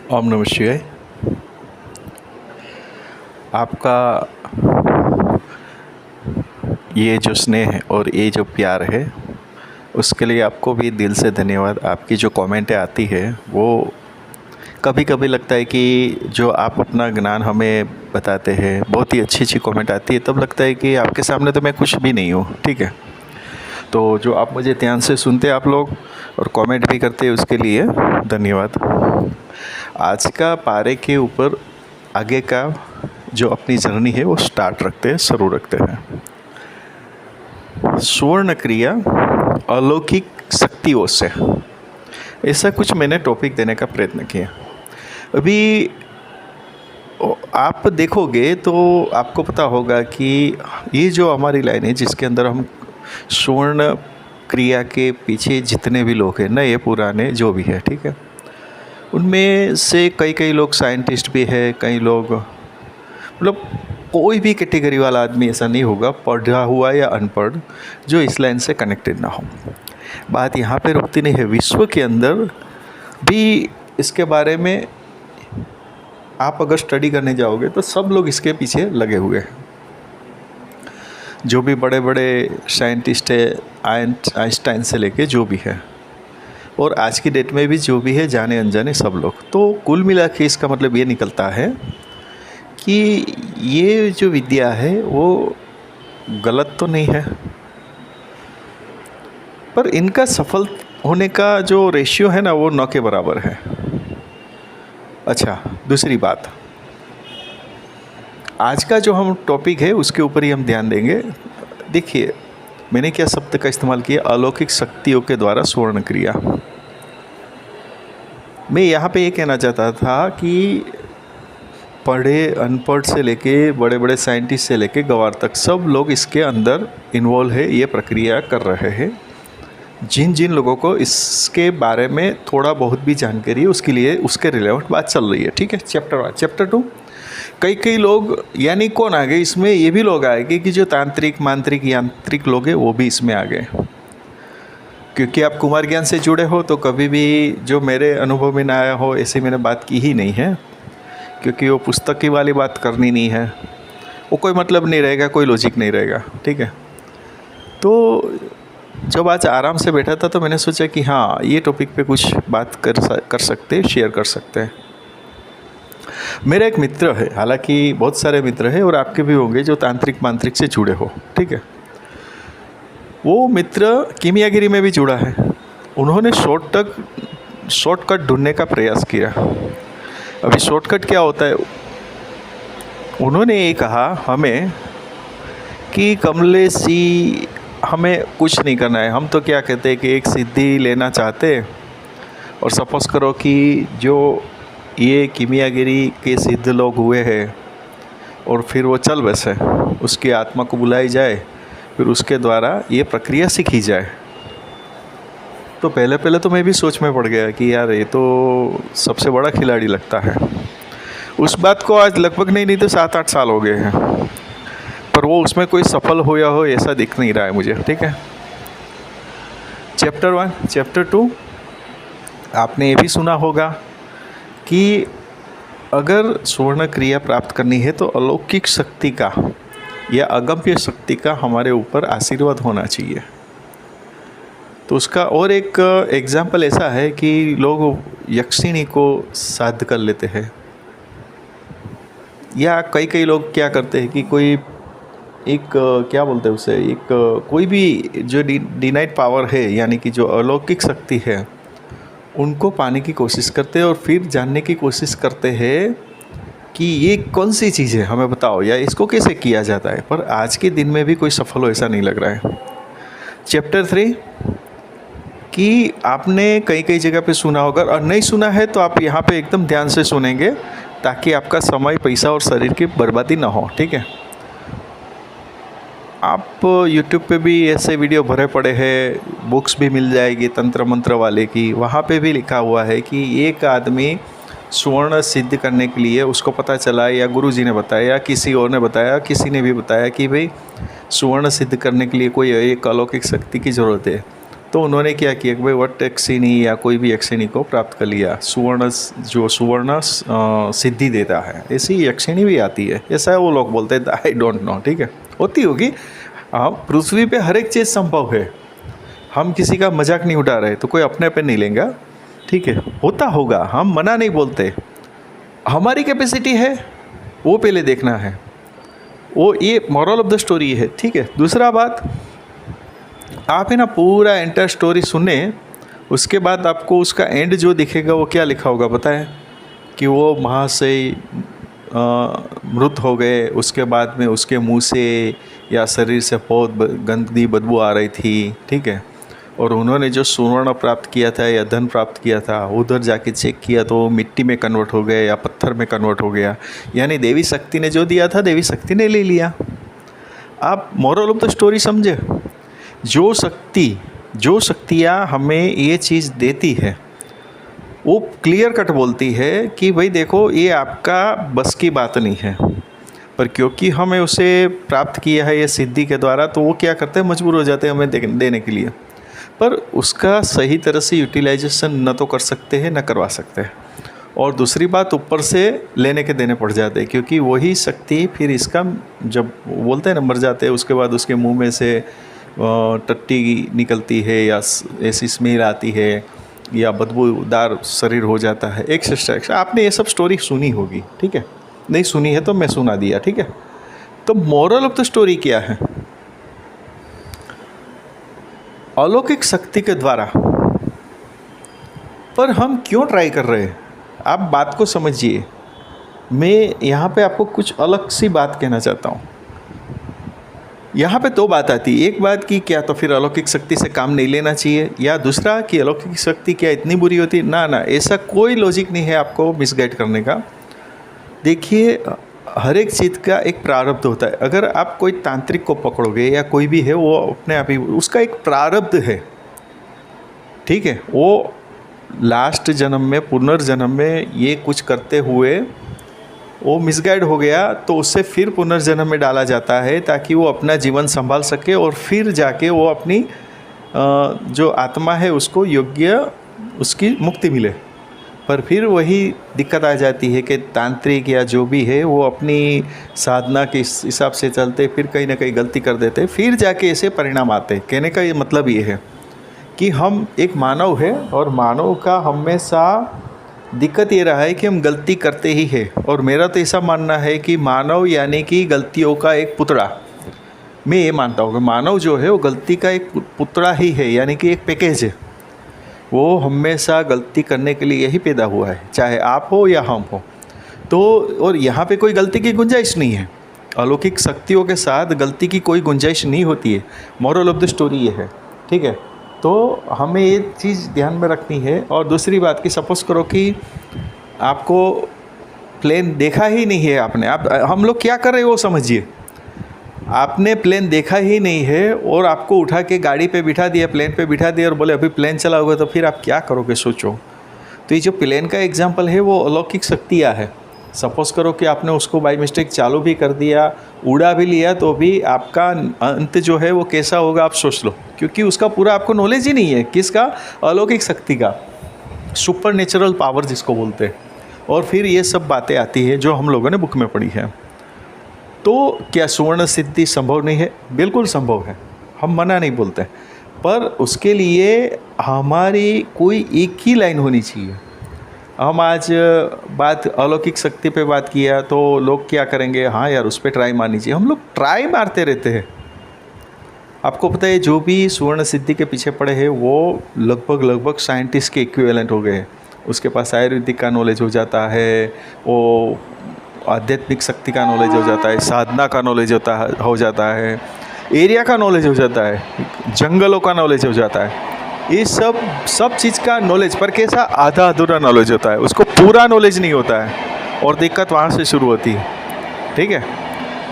ओम नमः शिवाय। आपका ये जो स्नेह है और ये जो प्यार है उसके लिए आपको भी दिल से धन्यवाद। आपकी जो कमेंटें आती है वो कभी कभी लगता है कि जो आप अपना ज्ञान हमें बताते हैं, बहुत ही अच्छी अच्छी कमेंट आती है, तब लगता है कि आपके सामने तो मैं कुछ भी नहीं हूँ। ठीक है, तो जो आप मुझे ध्यान से सुनते आप लोग और कमेंट भी करते हैं उसके लिए धन्यवाद। आज का पारे के ऊपर आगे का जो अपनी जर्नी है वो शुरू रखते हैं। स्वर्ण क्रिया अलौकिक शक्तियों से, ऐसा कुछ मैंने टॉपिक देने का प्रयत्न किया। अभी आप देखोगे तो आपको पता होगा कि ये जो हमारी लाइन है जिसके अंदर हम स्वर्ण क्रिया के पीछे जितने भी लोग हैं, नए पुराने जो भी है, ठीक है, उनमें से कई लोग साइंटिस्ट भी है, कई लोग मतलब कोई भी कैटेगरी वाला आदमी ऐसा नहीं होगा, पढ़ा हुआ या अनपढ़, जो इस लाइन से कनेक्टेड ना हो। बात यहाँ पे रुकती नहीं है, विश्व के अंदर भी इसके बारे में आप अगर स्टडी करने जाओगे तो सब लोग इसके पीछे लगे हुए हैं। जो भी बड़े बड़े साइंटिस्ट है, आइंस्टाइन से लेके जो भी है, और आज की डेट में भी जो भी है, जाने अनजाने सब लोग। तो कुल मिला के इसका मतलब ये निकलता है कि ये जो विद्या है वो गलत तो नहीं है, पर इनका सफल होने का जो रेशियो है ना वो 9 के बराबर है। अच्छा, दूसरी बात, आज का जो हम टॉपिक है उसके ऊपर ही हम ध्यान देंगे। देखिए, मैंने क्या शब्द का इस्तेमाल किया, अलौकिक शक्तियों के द्वारा स्वर्ण क्रिया। मैं यहाँ पे ये कहना चाहता था कि पढ़े अनपढ़ से लेके बड़े बड़े साइंटिस्ट से लेके गवार तक सब लोग इसके अंदर इन्वॉल्व है, ये प्रक्रिया कर रहे हैं। जिन जिन लोगों को इसके बारे में थोड़ा बहुत भी जानकारी है उसके लिए उसके रिलेवेंट बात चल रही है। ठीक है, चैप्टर 1, चैप्टर 2, कई लोग, यानी कौन आ गए इसमें, ये भी लोग आए कि जो तांत्रिक मांत्रिक यांत्रिक लोग हैं वो भी इसमें आ गए। क्योंकि आप कुमार ज्ञान से जुड़े हो तो कभी भी जो मेरे अनुभव में ना आया हो ऐसे मैंने बात की ही नहीं है, क्योंकि वो पुस्तक की वाली बात करनी नहीं है, वो कोई मतलब नहीं रहेगा, कोई लॉजिक नहीं रहेगा। ठीक है, तो जब आज आराम से बैठा था तो मैंने सोचा कि हाँ, ये टॉपिक पे कुछ बात कर सकते, शेयर कर सकते हैं। मेरा एक मित्र है, हालांकि बहुत सारे मित्र हैं और आपके भी होंगे जो तांत्रिक मांत्रिक से जुड़े हो। ठीक है, वो मित्र कीमियागिरी में भी जुड़ा है। उन्होंने शॉर्टकट ढूंढने का प्रयास किया। अभी शॉर्टकट क्या होता है, उन्होंने ये कहा हमें कि कमलेश जी, हमें कुछ नहीं करना है। हम तो क्या कहते हैं कि एक सिद्धि लेना चाहते, और सपोज़ करो कि जो ये कीमियागिरी के सिद्ध लोग हुए हैं और फिर वो चल बसे, उसकी आत्मा को बुलाई जाए, फिर उसके द्वारा ये प्रक्रिया सीखी जाए। तो पहले तो मैं भी सोच में पड़ गया कि यार ये तो सबसे बड़ा खिलाड़ी लगता है। उस बात को आज लगभग नहीं तो 7-8 साल हो गए हैं, पर वो उसमें कोई सफल होया हो ऐसा दिख नहीं रहा है मुझे। ठीक है, चैप्टर 1, चैप्टर 2 आपने ये भी सुना होगा कि अगर स्वर्ण क्रिया प्राप्त करनी है तो अलौकिक शक्ति का या अगम्य शक्ति का हमारे ऊपर आशीर्वाद होना चाहिए। तो उसका और एक एग्जाम्पल ऐसा है कि लोग यक्षिणी को साध कर लेते हैं, या कई लोग क्या करते हैं कि कोई एक क्या बोलते हैं उसे, एक कोई भी जो डिनाइड पावर है, यानी कि जो अलौकिक शक्ति है, उनको पाने की कोशिश करते हैं और फिर जानने की कोशिश करते हैं कि ये कौन सी चीज़ है, हमें बताओ, या इसको कैसे किया जाता है। पर आज के दिन में भी कोई सफल हो ऐसा नहीं लग रहा है। चैप्टर 3 कि आपने कई जगह पे सुना होगा, और नहीं सुना है तो आप यहाँ पे एकदम ध्यान से सुनेंगे ताकि आपका समय, पैसा और शरीर की बर्बादी ना हो। ठीक है, आप YouTube पे भी ऐसे वीडियो भरे पड़े हैं, बुक्स भी मिल जाएगी तंत्र मंत्र वाले की, वहाँ पे भी लिखा हुआ है कि एक आदमी स्वर्ण सिद्ध करने के लिए उसको पता चला, या गुरुजी ने बताया या किसी और ने बताया, किसी ने भी बताया कि भाई स्वर्ण सिद्ध करने के लिए कोई एक अलौकिक शक्ति की ज़रूरत है। तो उन्होंने क्या किया कि भाई वट यक्षिणी या कोई भी यक्षिणी को प्राप्त कर लिया, सुवर्ण सिद्धि देता है, ऐसी यक्षिणी भी आती है, ऐसा वो लोग बोलते हैं, आई डोंट नो, ठीक है, होती होगी। पृथ्वी पे हर एक चीज़ संभव है, हम किसी का मजाक नहीं उठा रहे, तो कोई अपने पे नहीं लेगा, ठीक है, होता होगा, हम मना नहीं बोलते, हमारी कैपेसिटी है वो पहले देखना है, वो ये मॉरल ऑफ द स्टोरी है, ठीक है। दूसरा बात, आप है ना पूरा एंटायर स्टोरी सुने, उसके बाद आपको उसका एंड जो दिखेगा वो क्या लिखा होगा पता है, कि वो महाशय मृत हो गए, उसके बाद में उसके मुंह से या शरीर से बहुत गंदी बदबू आ रही थी, ठीक है, और उन्होंने जो स्वर्ण प्राप्त किया था या धन प्राप्त किया था, उधर जाके चेक किया तो मिट्टी में कन्वर्ट हो गया या पत्थर में कन्वर्ट हो गया, यानी देवी शक्ति ने जो दिया था देवी शक्ति ने ले लिया। आप मोरल ऑफ द स्टोरी समझे, जो शक्तियाँ हमें ये चीज़ देती है वो क्लियर कट बोलती है कि भाई देखो ये आपका बस की बात नहीं है, पर क्योंकि हमें उसे प्राप्त किया है ये सिद्धि के द्वारा, तो वो क्या करते हैं, मजबूर हो जाते हैं हमें देने के लिए, पर उसका सही तरह से यूटिलाइजेशन न तो कर सकते हैं न करवा सकते हैं, और दूसरी बात ऊपर से लेने के देने पड़ जाते हैं, क्योंकि वही शक्ति फिर इसका जब बोलते हैं ना मर जाते हैं, उसके बाद उसके मुंह में से टट्टी निकलती है या ऐसी स्मेल आती है या बदबूदार शरीर हो जाता है, एक्स्ट्रा। आपने ये सब स्टोरी सुनी होगी, ठीक है, नहीं सुनी है तो मैं सुना दिया, ठीक है। तो मोरल ऑफ द स्टोरी क्या है, अलौकिक शक्ति के द्वारा, पर हम क्यों ट्राई कर रहे हैं, आप बात को समझिए। मैं यहाँ पे आपको कुछ अलग सी बात कहना चाहता हूँ। यहाँ पे दो बात आती है, एक बात कि क्या तो फिर अलौकिक शक्ति से काम नहीं लेना चाहिए, या दूसरा कि अलौकिक शक्ति क्या इतनी बुरी होती है, ना, ऐसा कोई लॉजिक नहीं है आपको मिसगाइड करने का। देखिए, हर एक चीज़ का एक प्रारब्ध होता है। अगर आप कोई तांत्रिक को पकड़ोगे या कोई भी है, वो अपने आप ही उसका एक प्रारब्ध है, ठीक है, वो लास्ट जन्म में पुनर्जन्म में ये कुछ करते हुए वो मिसगाइड हो गया, तो उससे फिर पुनर्जन्म में डाला जाता है ताकि वो अपना जीवन संभाल सके और फिर जाके वो अपनी जो आत्मा है उसको योग्य उसकी मुक्ति मिले। पर फिर वही दिक्कत आ जाती है कि तांत्रिक या जो भी है वो अपनी साधना के हिसाब से चलते, फिर कहीं ना कहीं गलती कर देते, फिर जाके ऐसे परिणाम आते। कहने का ये मतलब ये है कि हम एक मानव है और मानव का हमेशा दिक्कत ये रहा है कि हम गलती करते ही है, और मेरा तो ऐसा मानना है कि मानव यानी कि गलतियों का एक पुतला। मैं ये मानता हूँ कि मानव जो है वो गलती का एक पुतला ही है, यानी कि एक पैकेज है। वो हमेशा गलती करने के लिए यही पैदा हुआ है, चाहे आप हो या हम हो। तो और यहाँ पे कोई गलती की गुंजाइश नहीं है, अलौकिक शक्तियों के साथ गलती की कोई गुंजाइश नहीं होती है। मॉरल ऑफ द स्टोरी ये है, ठीक है। तो हमें ये चीज़ ध्यान में रखनी है। और दूसरी बात कि सपोज़ करो कि आपको प्लेन देखा ही नहीं है आपने, हम लोग क्या कर रहे हैं वो समझिए। आपने प्लेन देखा ही नहीं है और आपको उठा के गाड़ी पे बिठा दिया, प्लेन पे बिठा दिया और बोले अभी प्लेन चला होगा, तो फिर आप क्या करोगे सोचो। तो ये जो प्लेन का एग्जांपल है वो अलौकिक शक्तियाँ है। सपोज़ करो कि आपने उसको बाई मिस्टेक चालू भी कर दिया, उड़ा भी लिया, तो भी आपका अंत जो है वो कैसा होगा आप सोच लो, क्योंकि उसका पूरा आपको नॉलेज ही नहीं है। किसका? अलौकिक शक्ति का, सुपर नेचुरल पावर जिसको बोलते हैं। और फिर ये सब बातें आती है जो हम लोगों ने बुक में पढ़ी है। तो क्या स्वर्ण सिद्धि संभव नहीं है? बिल्कुल संभव है, हम मना नहीं बोलते, पर उसके लिए हमारी कोई एक ही लाइन होनी चाहिए। हम आज बात अलौकिक शक्ति पे बात किया तो लोग क्या करेंगे, हाँ यार उस पर ट्राई मारनी चाहिए। हम लोग ट्राई मारते रहते हैं। आपको पता है जो भी स्वर्ण सिद्धि के पीछे पड़े हैं वो लगभग साइंटिस्ट के इक्विवेलेंट हो गए। उसके पास आयुर्वेदिक का नॉलेज हो जाता है, वो आध्यात्मिक शक्ति का नॉलेज हो जाता है, साधना का नॉलेज हो जाता है, एरिया का नॉलेज हो जाता है, जंगलों का नॉलेज हो जाता है। ये सब चीज़ का नॉलेज, पर कैसा आधा अधूरा नॉलेज होता है, उसको पूरा नॉलेज नहीं होता है, और दिक्कत वहाँ से शुरू होती है। ठीक है,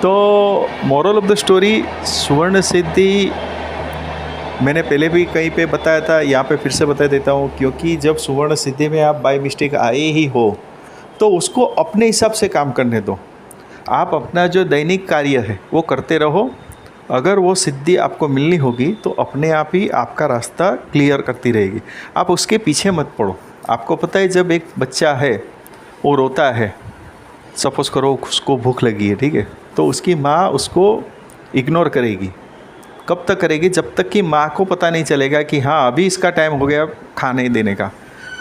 तो मोरल ऑफ द स्टोरी, स्वर्ण सिद्धि मैंने पहले भी कहीं पे बताया था, यहाँ पे फिर से बता देता हूँ, क्योंकि जब स्वर्ण सिद्धि में आप बाय मिस्टेक आए ही हो तो उसको अपने हिसाब से काम करने दो। आप अपना जो दैनिक कार्य है वो करते रहो, अगर वो सिद्धि आपको मिलनी होगी तो अपने आप ही आपका रास्ता क्लियर करती रहेगी, आप उसके पीछे मत पड़ो। आपको पता है जब एक बच्चा है वो रोता है, सपोज़ करो उसको भूख लगी है, ठीक है, तो उसकी माँ उसको इग्नोर करेगी। कब तक करेगी? जब तक कि माँ को पता नहीं चलेगा कि हाँ अभी इसका टाइम हो गया खाने देने का,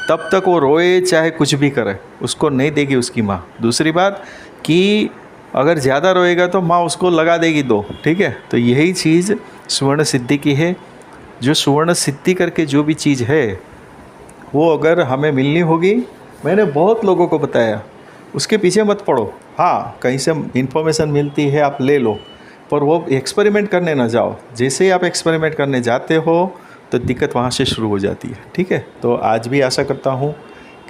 तब तक वो रोए चाहे कुछ भी करे, उसको नहीं देगी उसकी माँ। दूसरी बात कि अगर ज़्यादा रोएगा तो माँ उसको लगा देगी दो, ठीक है। तो यही चीज़ सुवर्ण सिद्धि की है। जो सुवर्ण सिद्धि करके जो भी चीज़ है वो अगर हमें मिलनी होगी, मैंने बहुत लोगों को बताया, उसके पीछे मत पड़ो। हाँ, कहीं से इन्फॉर्मेशन मिलती है आप ले लो, पर वो एक्सपेरिमेंट करने ना जाओ। जैसे ही आप एक्सपेरिमेंट करने जाते हो तो दिक्कत वहाँ से शुरू हो जाती है, ठीक है। तो आज भी आशा करता हूँ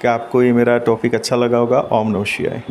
कि आपको ये मेरा टॉपिक अच्छा लगा होगा। ओम नमः शिवाय।